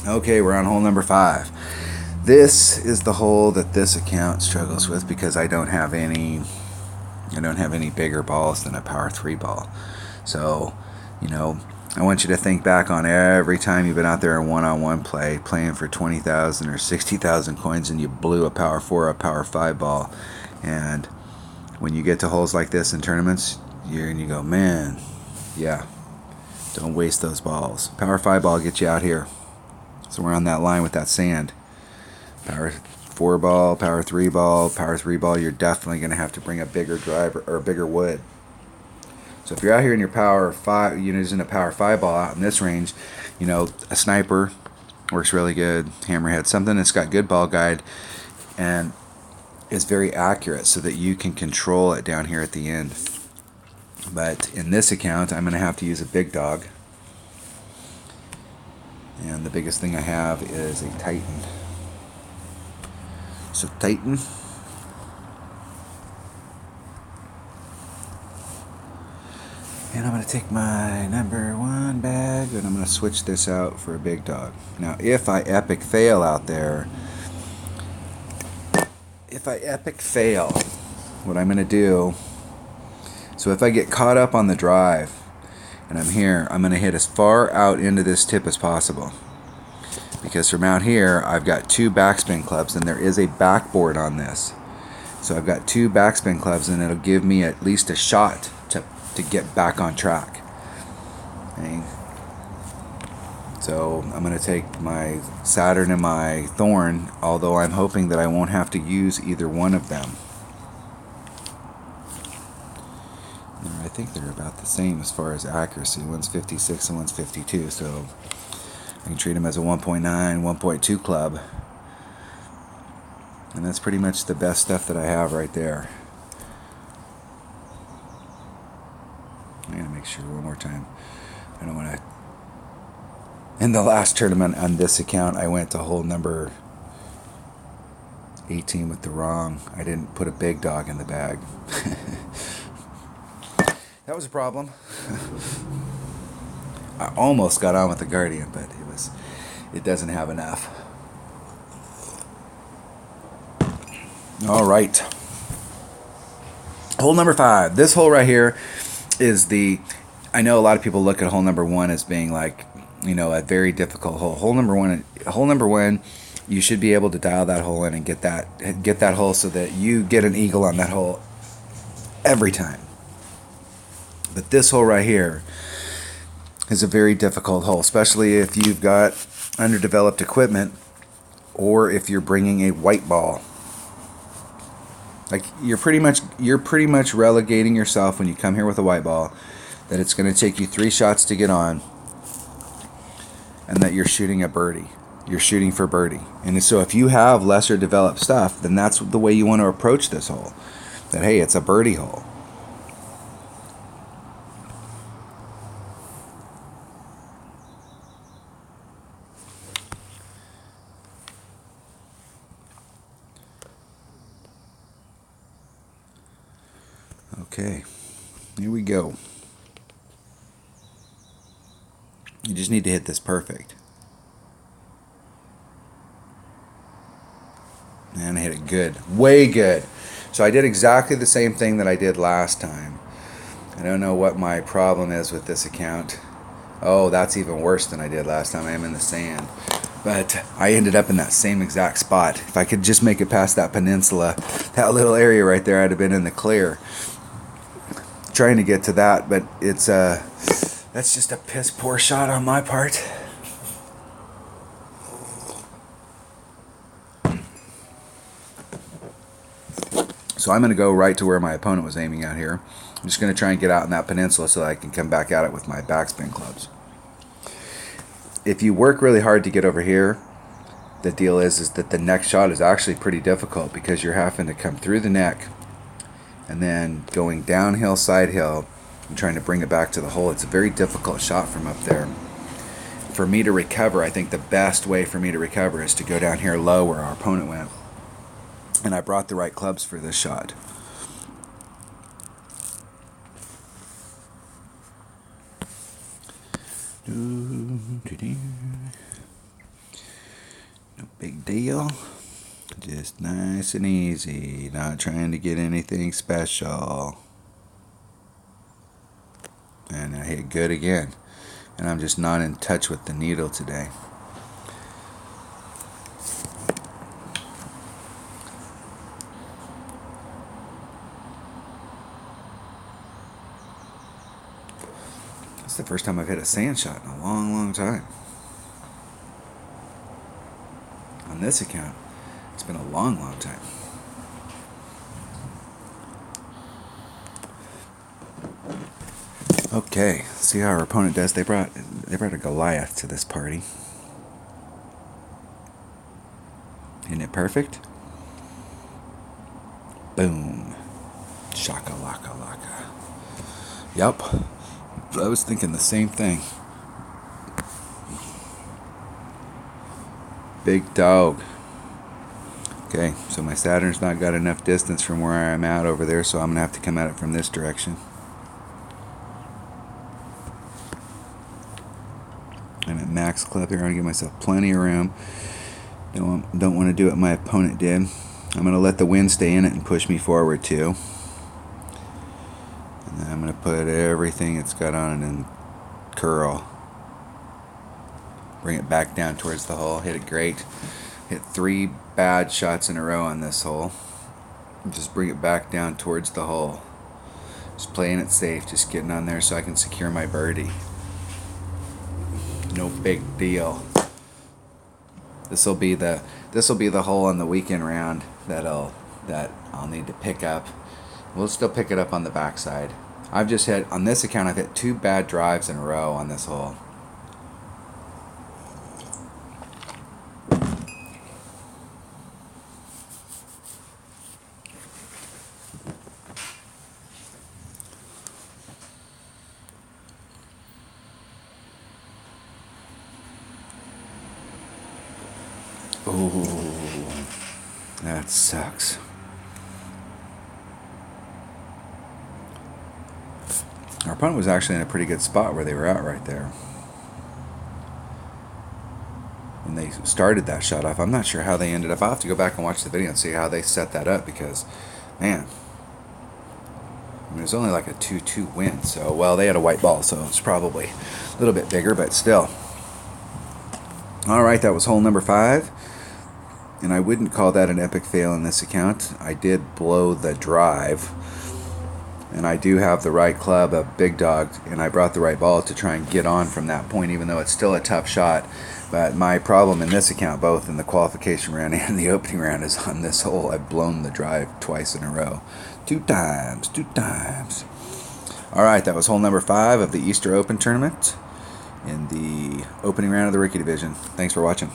Okay, we're on hole number 5. This is the hole that this account struggles with because I don't have any bigger balls than a power 3 ball. So, you know, I want you to think back on every time you've been out there in one-on-one play, playing for 20,000 or 60,000 coins, and you blew a power 4 or a power 5 ball. And when you get to holes like this in tournaments, you go, man, yeah, don't waste those balls. Power 5 ball gets you out here. So we're on that line with that sand. Power 4 ball, power 3 ball, power 3 ball, you're definitely going to have to bring a bigger driver or a bigger wood. So if you're out here in your power 5, using a power 5 ball out in this range, a sniper works really good, hammerhead, something that's got good ball guide and is very accurate so that you can control it down here at the end. But in this account, I'm going to have to use a big dog. And the biggest thing I have is a Titan. So Titan. And I'm going to take my number 1 bag and I'm going to switch this out for a big dog. Now, if I epic fail out there, what I'm going to do, so if I get caught up on the drive and I'm here, I'm going to hit as far out into this tip as possible. Because from out here, I've got 2 backspin clubs and there is a backboard on this. So I've got 2 backspin clubs and it'll give me at least a shot to get back on track. Okay. So I'm going to take my Saturn and my Thorn, although I'm hoping that I won't have to use either one of them. I think they're about the same as far as accuracy. One's 56 and one's 52, so I can treat them as a 1.9, 1.2 club. And that's pretty much the best stuff that I have right there. I'm going to make sure one more time. I don't want to... In the last tournament on this account, I went to hole number 18 with the wrong. I didn't put a big dog in the bag. That was a problem. I almost got on with the Guardian, but it doesn't have enough. All right. Hole number 5. This hole right here is I know a lot of people look at hole number 1 as being like, a very difficult hole. Hole number one, you should be able to dial that hole in and get that hole so that you get an eagle on that hole every time. But this hole right here is a very difficult hole, especially if you've got underdeveloped equipment or if you're bringing a white ball. Like you're pretty much relegating yourself when you come here with a white ball that it's going to take you 3 shots to get on, and that you're shooting a birdie. You're shooting for birdie. And so if you have lesser developed stuff, then that's the way you want to approach this hole. That, hey, it's a birdie hole. Okay, here we go. You just need to hit this perfect. And I hit it good. Way good. So I did exactly the same thing that I did last time. I don't know what my problem is with this account. Oh, that's even worse than I did last time. I am in the sand. But I ended up in that same exact spot. If I could just make it past that peninsula, that little area right there, I'd have been in the clear. Trying to get to that, but that's just a piss poor shot on my part. So I'm going to go right to where my opponent was aiming out here. I'm just going to try and get out in that peninsula so that I can come back at it with my backspin clubs. If you work really hard to get over here, the deal is that the next shot is actually pretty difficult because you're having to come through the neck and then going downhill, side hill, and trying to bring it back to the hole. It's a very difficult shot from up there. For me to recover, I think the best way for me to recover is to go down here low where our opponent went. And I brought the right clubs for this shot. Big deal. Just nice and easy. Not trying to get anything special. And I hit good again. And I'm just not in touch with the needle today. It's the first time I've hit a sand shot in a long, long time. On this account, it's been a long, long time. Okay, see how our opponent does. They brought a Goliath to this party. Isn't it perfect? Boom. Shaka laka laka. Yup. I was thinking the same thing. Big dog. Okay, so my Saturn's not got enough distance from where I'm at over there, so I'm going to have to come at it from this direction. I'm at max clip here. I'm going to give myself plenty of room. Don't want to do what my opponent did. I'm going to let the wind stay in it and push me forward too. And then I'm going to put everything it's got on it and curl. Bring it back down towards the hole. Hit it great. Hit 3 bad shots in a row on this hole. Just bring it back down towards the hole. Just playing it safe. Just getting on there so I can secure my birdie. No big deal. This will be the hole on the weekend round that I'll need to pick up. We'll still pick it up on the backside. I've just hit on this account. I've hit 2 bad drives in a row on this hole. Ooh, that sucks. Our opponent was actually in a pretty good spot where they were at right there. When they started that shot off, I'm not sure how they ended up. I'll have to go back and watch the video and see how they set that up because, man, I mean, it was only like a 2-2 win. So, well, they had a white ball, so it's probably a little bit bigger, but still. All right, that was hole number 5. And I wouldn't call that an epic fail in this account. I did blow the drive. And I do have the right club, a big dog, and I brought the right ball to try and get on from that point, even though it's still a tough shot. But my problem in this account, both in the qualification round and the opening round, is on this hole. I've blown the drive twice in a row. 2 times. All right, that was hole number 5 of the Easter Open tournament in the opening round of the rookie division. Thanks for watching.